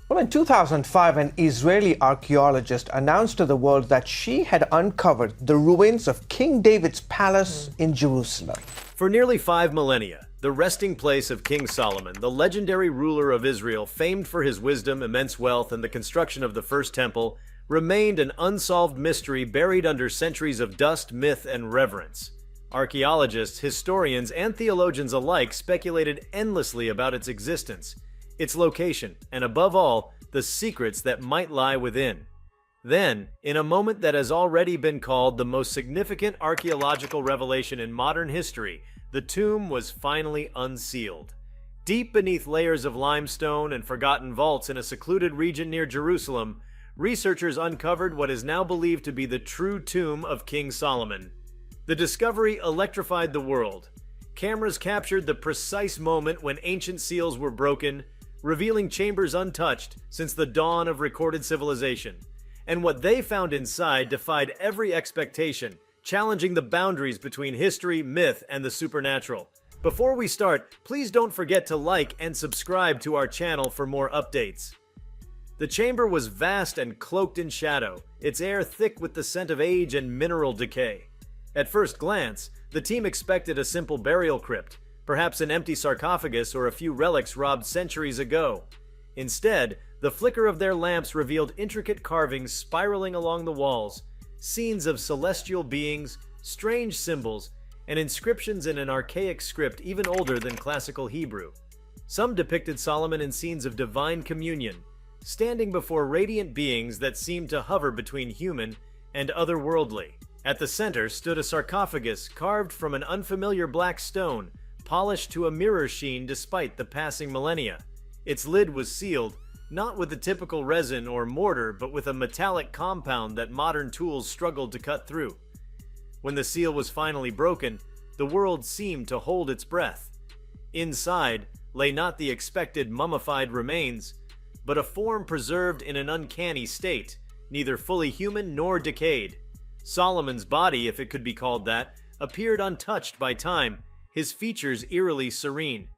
Well, in 2005, an Israeli archaeologist announced to the world that she had uncovered the ruins of King David's palace in Jerusalem. For nearly 5 millennia, the resting place of King Solomon, the legendary ruler of Israel, famed for his wisdom, immense wealth, and the construction of the first temple, remained an unsolved mystery buried under centuries of dust, myth, and reverence. Archaeologists, historians, and theologians alike speculated endlessly about its existence, its location, and above all, the secrets that might lie within. Then, in a moment that has already been called the most significant archaeological revelation in modern history, the tomb was finally unsealed. Deep beneath layers of limestone and forgotten vaults in a secluded region near Jerusalem, researchers uncovered what is now believed to be the true tomb of King Solomon. The discovery electrified the world. Cameras captured the precise moment when ancient seals were broken, revealing chambers untouched since the dawn of recorded civilization. And what they found inside defied every expectation, challenging the boundaries between history, myth, and the supernatural. Before we start, please don't forget to like and subscribe to our channel for more updates. The chamber was vast and cloaked in shadow, its air thick with the scent of age and mineral decay. At first glance, the team expected a simple burial crypt, perhaps an empty sarcophagus or a few relics robbed centuries ago. Instead, the flicker of their lamps revealed intricate carvings spiraling along the walls, scenes of celestial beings, strange symbols, and inscriptions in an archaic script even older than classical Hebrew. Some depicted Solomon in scenes of divine communion, standing before radiant beings that seemed to hover between human and otherworldly. At the center stood a sarcophagus carved from an unfamiliar black stone, polished to a mirror sheen despite the passing millennia. Its lid was sealed, not with the typical resin or mortar, but with a metallic compound that modern tools struggled to cut through. When the seal was finally broken, the world seemed to hold its breath. Inside lay not the expected mummified remains, but a form preserved in an uncanny state, neither fully human nor decayed. Solomon's body, if it could be called that, appeared untouched by time, his features eerily serene.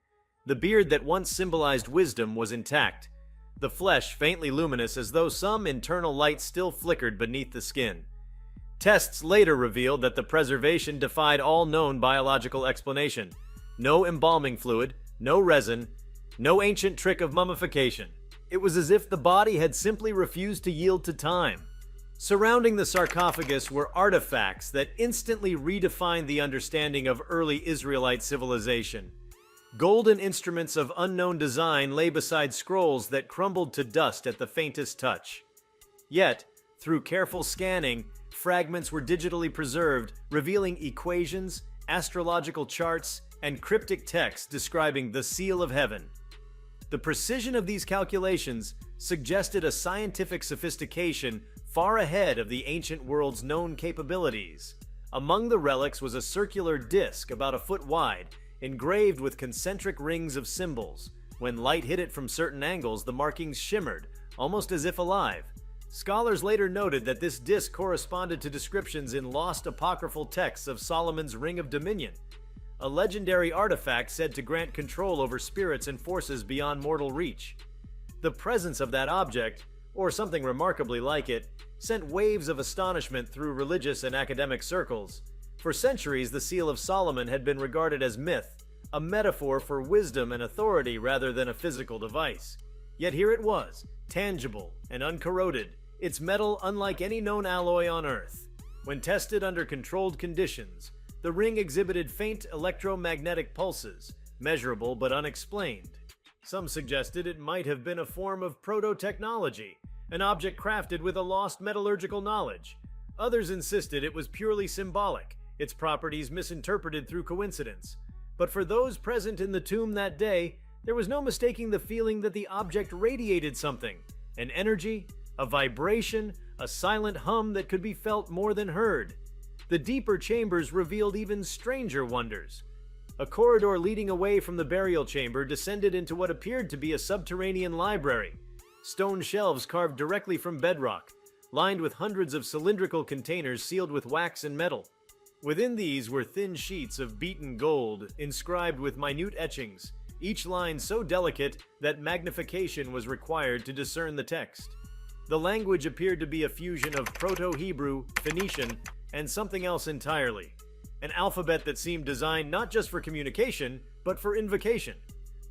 The beard that once symbolized wisdom was intact, the flesh faintly luminous as though some internal light still flickered beneath the skin. Tests later revealed that the preservation defied all known biological explanation. No embalming fluid, no resin, no ancient trick of mummification. It was as if the body had simply refused to yield to time. Surrounding the sarcophagus were artifacts that instantly redefined the understanding of early Israelite civilization. Golden instruments of unknown design lay beside scrolls that crumbled to dust at the faintest touch. Yet, through careful scanning, fragments were digitally preserved, revealing equations, astrological charts, and cryptic texts describing the seal of heaven. The precision of these calculations suggested a scientific sophistication far ahead of the ancient world's known capabilities. Among the relics was a circular disc about a foot wide, engraved with concentric rings of symbols. When light hit it from certain angles, the markings shimmered, almost as if alive. Scholars later noted that this disc corresponded to descriptions in lost apocryphal texts of Solomon's Ring of Dominion, a legendary artifact said to grant control over spirits and forces beyond mortal reach. The presence of that object, or something remarkably like it, sent waves of astonishment through religious and academic circles. For centuries, the Seal of Solomon had been regarded as myth, a metaphor for wisdom and authority rather than a physical device. Yet here it was, tangible and uncorroded, its metal unlike any known alloy on Earth. When tested under controlled conditions, the ring exhibited faint electromagnetic pulses, measurable but unexplained. Some suggested it might have been a form of proto-technology, an object crafted with a lost metallurgical knowledge. Others insisted it was purely symbolic, its properties misinterpreted through coincidence. But for those present in the tomb that day, there was no mistaking the feeling that the object radiated something, an energy, a vibration, a silent hum that could be felt more than heard. The deeper chambers revealed even stranger wonders. A corridor leading away from the burial chamber descended into what appeared to be a subterranean library. Stone shelves carved directly from bedrock, lined with hundreds of cylindrical containers sealed with wax and metal. Within these were thin sheets of beaten gold, inscribed with minute etchings, each line so delicate that magnification was required to discern the text. The language appeared to be a fusion of Proto-Hebrew, Phoenician, and something else entirely. An alphabet that seemed designed not just for communication, but for invocation.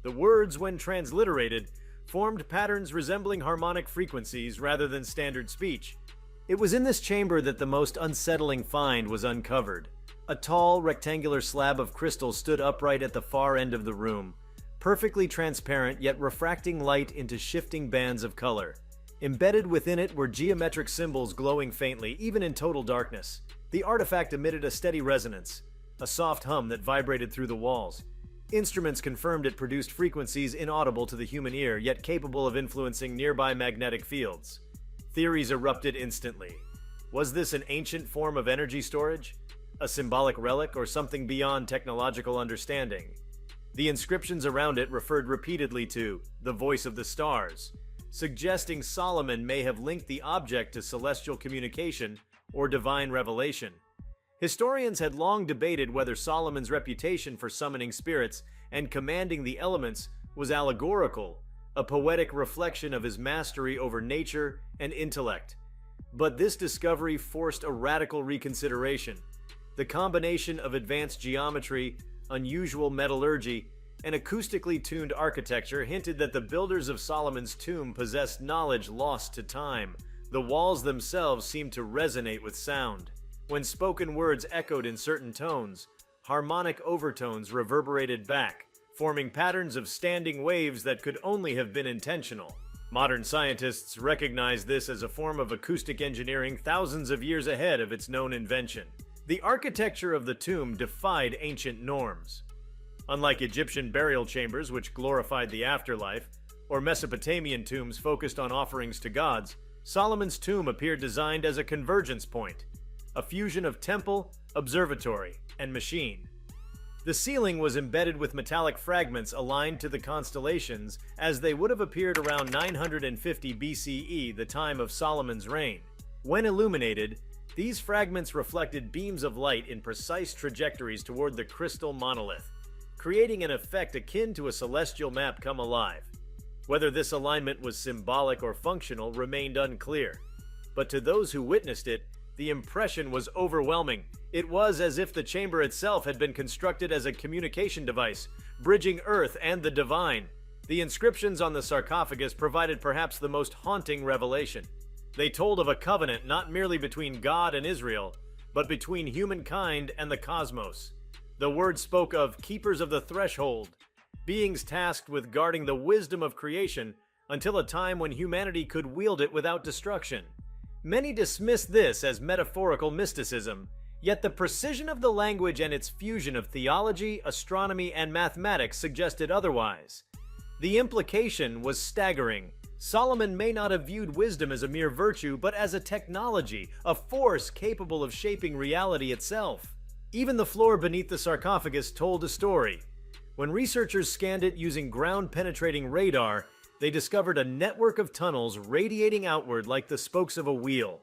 The words, when transliterated, formed patterns resembling harmonic frequencies rather than standard speech. It was in this chamber that the most unsettling find was uncovered. A tall, rectangular slab of crystal stood upright at the far end of the room, perfectly transparent yet refracting light into shifting bands of color. Embedded within it were geometric symbols glowing faintly, even in total darkness. The artifact emitted a steady resonance, a soft hum that vibrated through the walls. Instruments confirmed it produced frequencies inaudible to the human ear, yet capable of influencing nearby magnetic fields. Theories erupted instantly. Was this an ancient form of energy storage? A symbolic relic, or something beyond technological understanding? The inscriptions around it referred repeatedly to the voice of the stars, suggesting Solomon may have linked the object to celestial communication or divine revelation. Historians had long debated whether Solomon's reputation for summoning spirits and commanding the elements was allegorical, a poetic reflection of his mastery over nature and intellect. But this discovery forced a radical reconsideration. The combination of advanced geometry, unusual metallurgy, and acoustically tuned architecture hinted that the builders of Solomon's tomb possessed knowledge lost to time. The walls themselves seemed to resonate with sound. When spoken words echoed in certain tones, harmonic overtones reverberated back, forming patterns of standing waves that could only have been intentional. Modern scientists recognize this as a form of acoustic engineering thousands of years ahead of its known invention. The architecture of the tomb defied ancient norms. Unlike Egyptian burial chambers, which glorified the afterlife, or Mesopotamian tombs focused on offerings to gods, Solomon's tomb appeared designed as a convergence point, a fusion of temple, observatory, and machine. The ceiling was embedded with metallic fragments aligned to the constellations as they would have appeared around 950 BCE, the time of Solomon's reign. When illuminated, these fragments reflected beams of light in precise trajectories toward the crystal monolith, creating an effect akin to a celestial map come alive. Whether this alignment was symbolic or functional remained unclear, but to those who witnessed it, the impression was overwhelming. It was as if the chamber itself had been constructed as a communication device, bridging Earth and the divine. The inscriptions on the sarcophagus provided perhaps the most haunting revelation. They told of a covenant not merely between God and Israel, but between humankind and the cosmos. The words spoke of keepers of the threshold, beings tasked with guarding the wisdom of creation until a time when humanity could wield it without destruction. Many dismiss this as metaphorical mysticism, yet the precision of the language and its fusion of theology, astronomy, and mathematics suggested otherwise. The implication was staggering. Solomon may not have viewed wisdom as a mere virtue, but as a technology, a force capable of shaping reality itself. Even the floor beneath the sarcophagus told a story. When researchers scanned it using ground-penetrating radar, they discovered a network of tunnels radiating outward like the spokes of a wheel.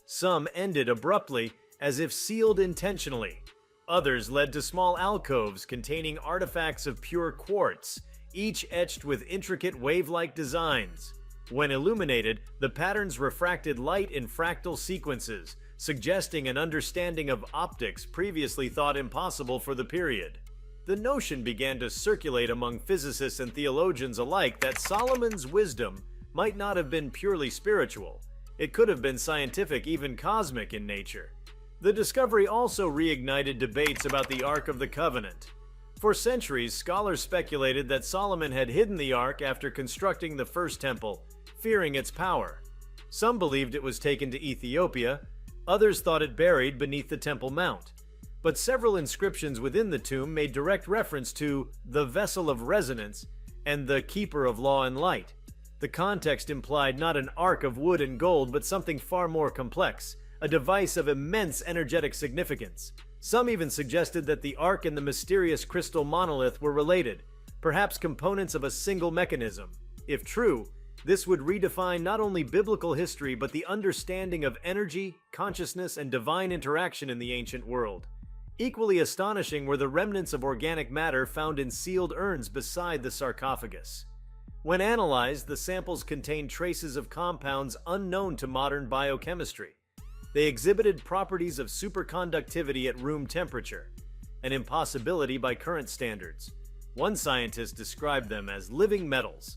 Some ended abruptly, as if sealed intentionally. Others led to small alcoves containing artifacts of pure quartz, each etched with intricate wave-like designs. When illuminated, the patterns refracted light in fractal sequences, suggesting an understanding of optics previously thought impossible for the period. The notion began to circulate among physicists and theologians alike that Solomon's wisdom might not have been purely spiritual. It could have been scientific, even cosmic in nature. The discovery also reignited debates about the Ark of the Covenant. For centuries, scholars speculated that Solomon had hidden the Ark after constructing the first temple, fearing its power. Some believed it was taken to Ethiopia, others thought it buried beneath the Temple Mount. But several inscriptions within the tomb made direct reference to the vessel of resonance and the keeper of law and light. The context implied not an ark of wood and gold, but something far more complex, a device of immense energetic significance. Some even suggested that the ark and the mysterious crystal monolith were related, perhaps components of a single mechanism. If true, this would redefine not only biblical history but the understanding of energy, consciousness, and divine interaction in the ancient world. Equally astonishing were the remnants of organic matter found in sealed urns beside the sarcophagus. When analyzed, the samples contained traces of compounds unknown to modern biochemistry. They exhibited properties of superconductivity at room temperature, an impossibility by current standards. One scientist described them as living metals,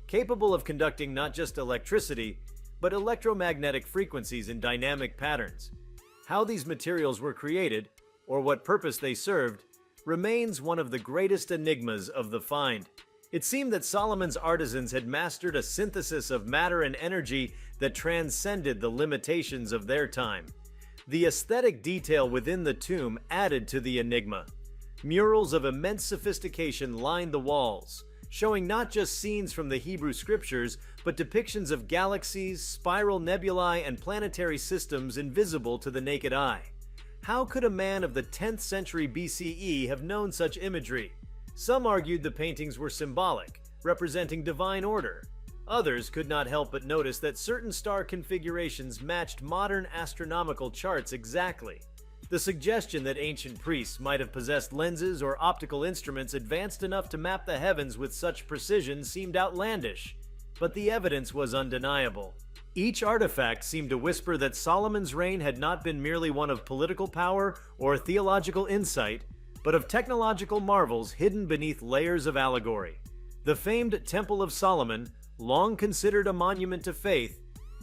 capable of conducting not just electricity, but electromagnetic frequencies in dynamic patterns. How these materials were created, or what purpose they served, remains one of the greatest enigmas of the find. It seemed that Solomon's artisans had mastered a synthesis of matter and energy that transcended the limitations of their time. The aesthetic detail within the tomb added to the enigma. Murals of immense sophistication lined the walls, showing not just scenes from the Hebrew scriptures, but depictions of galaxies, spiral nebulae, and planetary systems invisible to the naked eye. How could a man of the 10th century BCE have known such imagery? Some argued the paintings were symbolic, representing divine order. Others could not help but notice that certain star configurations matched modern astronomical charts exactly. The suggestion that ancient priests might have possessed lenses or optical instruments advanced enough to map the heavens with such precision seemed outlandish, but the evidence was undeniable. Each artifact seemed to whisper that Solomon's reign had not been merely one of political power or theological insight, but of technological marvels hidden beneath layers of allegory. The famed Temple of Solomon, long considered a monument to faith,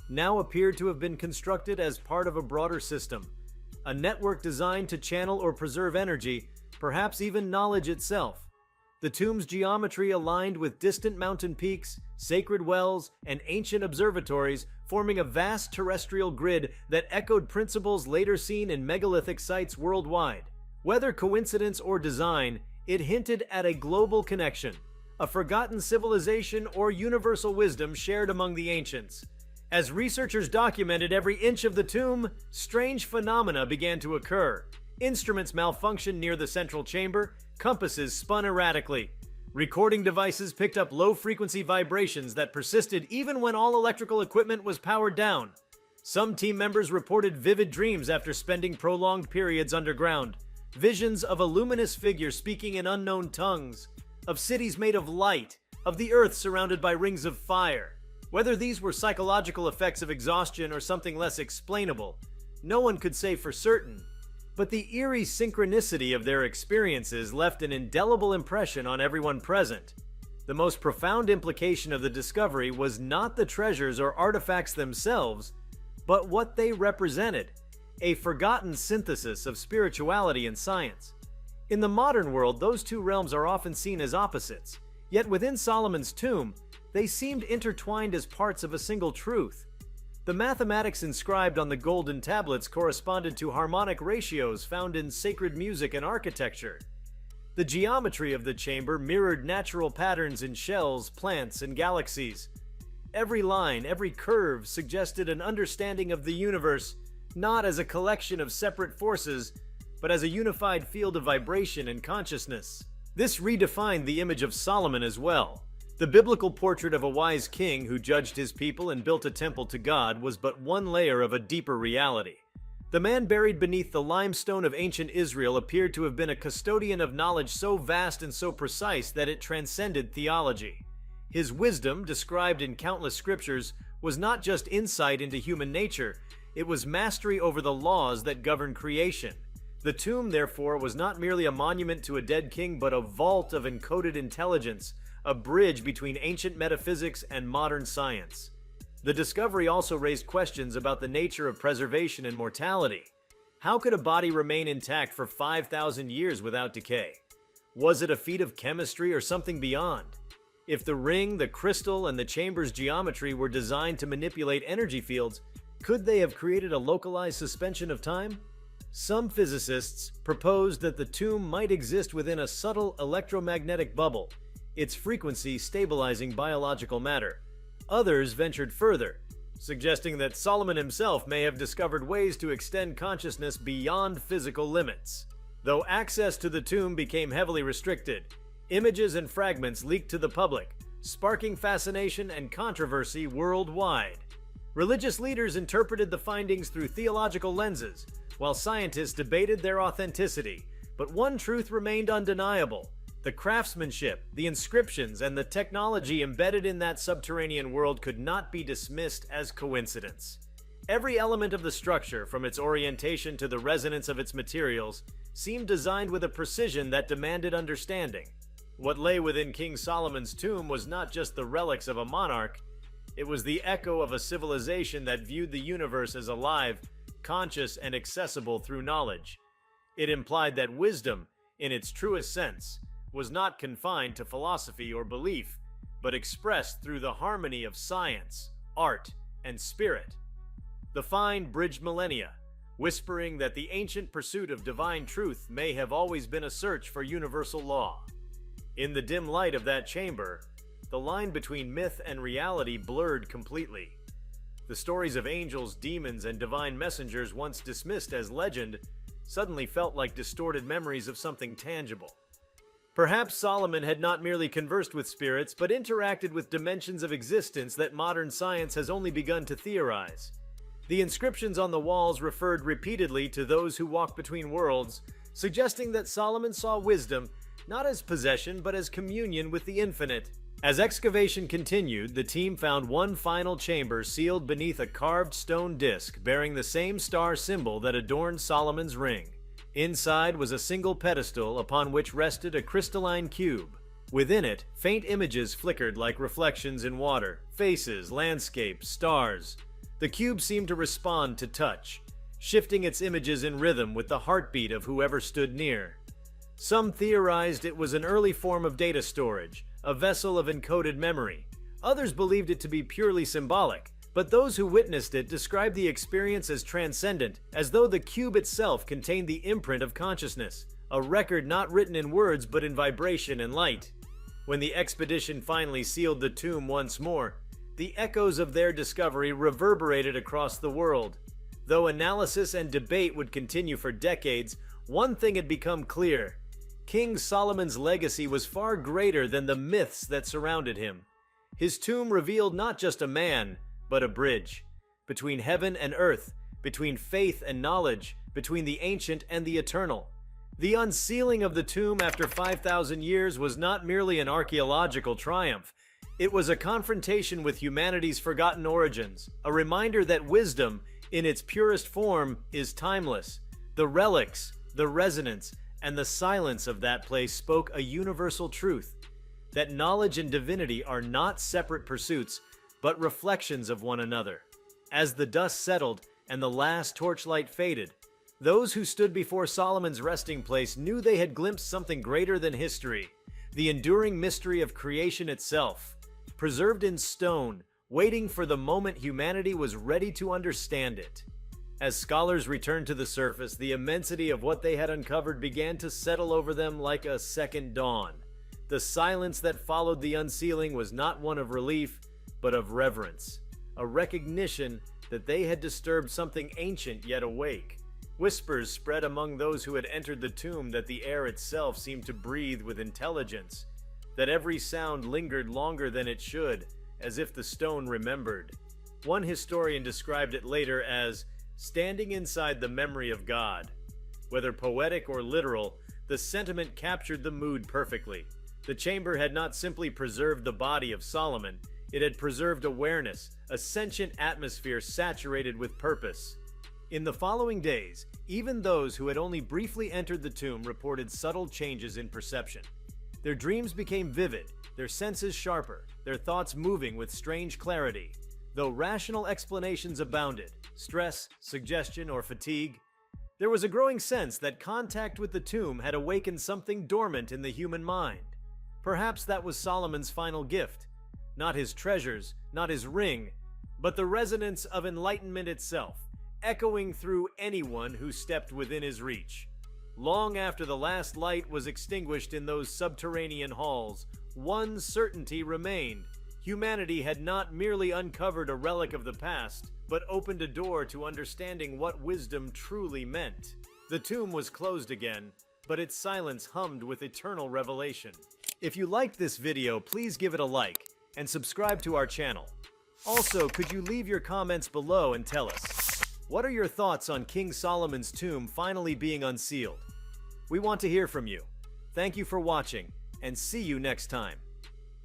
now appeared to have been constructed as part of a broader system, a network designed to channel or preserve energy, perhaps even knowledge itself. The tomb's geometry aligned with distant mountain peaks, sacred wells, and ancient observatories, forming a vast terrestrial grid that echoed principles later seen in megalithic sites worldwide. Whether coincidence or design, it hinted at a global connection, a forgotten civilization or universal wisdom shared among the ancients. As researchers documented every inch of the tomb, strange phenomena began to occur. Instruments malfunctioned near the central chamber, compasses spun erratically. Recording devices picked up low-frequency vibrations that persisted even when all electrical equipment was powered down. Some team members reported vivid dreams after spending prolonged periods underground. Visions of a luminous figure speaking in unknown tongues, of cities made of light, of the earth surrounded by rings of fire. Whether these were psychological effects of exhaustion or something less explainable, no one could say for certain. But the eerie synchronicity of their experiences left an indelible impression on everyone present. The most profound implication of the discovery was not the treasures or artifacts themselves, but what they represented, a forgotten synthesis of spirituality and science. In the modern world, those two realms are often seen as opposites, yet within Solomon's tomb, they seemed intertwined as parts of a single truth. The mathematics inscribed on the golden tablets corresponded to harmonic ratios found in sacred music and architecture. The geometry of the chamber mirrored natural patterns in shells, plants, and galaxies. Every line, every curve suggested an understanding of the universe, not as a collection of separate forces, but as a unified field of vibration and consciousness. This redefined the image of Solomon as well. The biblical portrait of a wise king who judged his people and built a temple to God was but one layer of a deeper reality. The man buried beneath the limestone of ancient Israel appeared to have been a custodian of knowledge so vast and so precise that it transcended theology. His wisdom, described in countless scriptures, was not just insight into human nature, it was mastery over the laws that govern creation. The tomb, therefore, was not merely a monument to a dead king, but a vault of encoded intelligence, a bridge between ancient metaphysics and modern science. The discovery also raised questions about the nature of preservation and mortality. How could a body remain intact for 5,000 years without decay? Was it a feat of chemistry or something beyond? If the ring, the crystal, and the chamber's geometry were designed to manipulate energy fields, could they have created a localized suspension of time? Some physicists proposed that the tomb might exist within a subtle electromagnetic bubble, its frequency stabilizing biological matter. Others ventured further, suggesting that Solomon himself may have discovered ways to extend consciousness beyond physical limits. Though access to the tomb became heavily restricted, images and fragments leaked to the public, sparking fascination and controversy worldwide. Religious leaders interpreted the findings through theological lenses, while scientists debated their authenticity. But one truth remained undeniable: the craftsmanship, the inscriptions, and the technology embedded in that subterranean world could not be dismissed as coincidence. Every element of the structure, from its orientation to the resonance of its materials, seemed designed with a precision that demanded understanding. What lay within King Solomon's tomb was not just the relics of a monarch, it was the echo of a civilization that viewed the universe as alive, conscious, and accessible through knowledge. It implied that wisdom, in its truest sense, was not confined to philosophy or belief, but expressed through the harmony of science, art, and spirit. The find bridged millennia, whispering that the ancient pursuit of divine truth may have always been a search for universal law. In the dim light of that chamber, the line between myth and reality blurred completely. The stories of angels, demons, and divine messengers, once dismissed as legend, suddenly felt like distorted memories of something tangible. Perhaps Solomon had not merely conversed with spirits, but interacted with dimensions of existence that modern science has only begun to theorize. The inscriptions on the walls referred repeatedly to those who walk between worlds, suggesting that Solomon saw wisdom not as possession but as communion with the infinite. As excavation continued, the team found one final chamber sealed beneath a carved stone disc bearing the same star symbol that adorned Solomon's ring. Inside was a single pedestal upon which rested a crystalline cube. Within it, faint images flickered like reflections in water: faces, landscapes, stars. The cube seemed to respond to touch, shifting its images in rhythm with the heartbeat of whoever stood near. Some theorized it was an early form of data storage, a vessel of encoded memory. Others believed it to be purely symbolic, but those who witnessed it described the experience as transcendent, as though the cube itself contained the imprint of consciousness, a record not written in words but in vibration and light. When the expedition finally sealed the tomb once more, the echoes of their discovery reverberated across the world. Though analysis and debate would continue for decades, one thing had become clear: King Solomon's legacy was far greater than the myths that surrounded him. His tomb revealed not just a man, but a bridge between heaven and earth, between faith and knowledge, between the ancient and the eternal. The unsealing of the tomb after 5,000 years was not merely an archaeological triumph. It was a confrontation with humanity's forgotten origins, a reminder that wisdom, in its purest form, is timeless. The relics, the resonance, and the silence of that place spoke a universal truth: that knowledge and divinity are not separate pursuits, but reflections of one another. As the dust settled and the last torchlight faded, those who stood before Solomon's resting place knew they had glimpsed something greater than history: the enduring mystery of creation itself, preserved in stone, waiting for the moment humanity was ready to understand it. As scholars returned to the surface, the immensity of what they had uncovered began to settle over them like a second dawn. The silence that followed the unsealing was not one of relief, but of reverence, a recognition that they had disturbed something ancient yet awake. Whispers spread among those who had entered the tomb that the air itself seemed to breathe with intelligence, that every sound lingered longer than it should, as if the stone remembered. One historian described it later as standing inside the memory of God. Whether poetic or literal, the sentiment captured the mood perfectly. The chamber had not simply preserved the body of Solomon, it had preserved awareness, a sentient atmosphere saturated with purpose. In the following days, even those who had only briefly entered the tomb reported subtle changes in perception. Their dreams became vivid, their senses sharper, their thoughts moving with strange clarity. Though rational explanations abounded, stress, suggestion, or fatigue, there was a growing sense that contact with the tomb had awakened something dormant in the human mind. Perhaps that was Solomon's final gift. Not his treasures, not his ring, but the resonance of enlightenment itself, echoing through anyone who stepped within his reach. Long after the last light was extinguished in those subterranean halls, one certainty remained: humanity had not merely uncovered a relic of the past, but opened a door to understanding what wisdom truly meant. The tomb was closed again, but its silence hummed with eternal revelation. If you liked this video, please give it a like and subscribe to our channel. Also, could you leave your comments below and tell us, what are your thoughts on King Solomon's tomb finally being unsealed? We want to hear from you. Thank you for watching, and see you next time.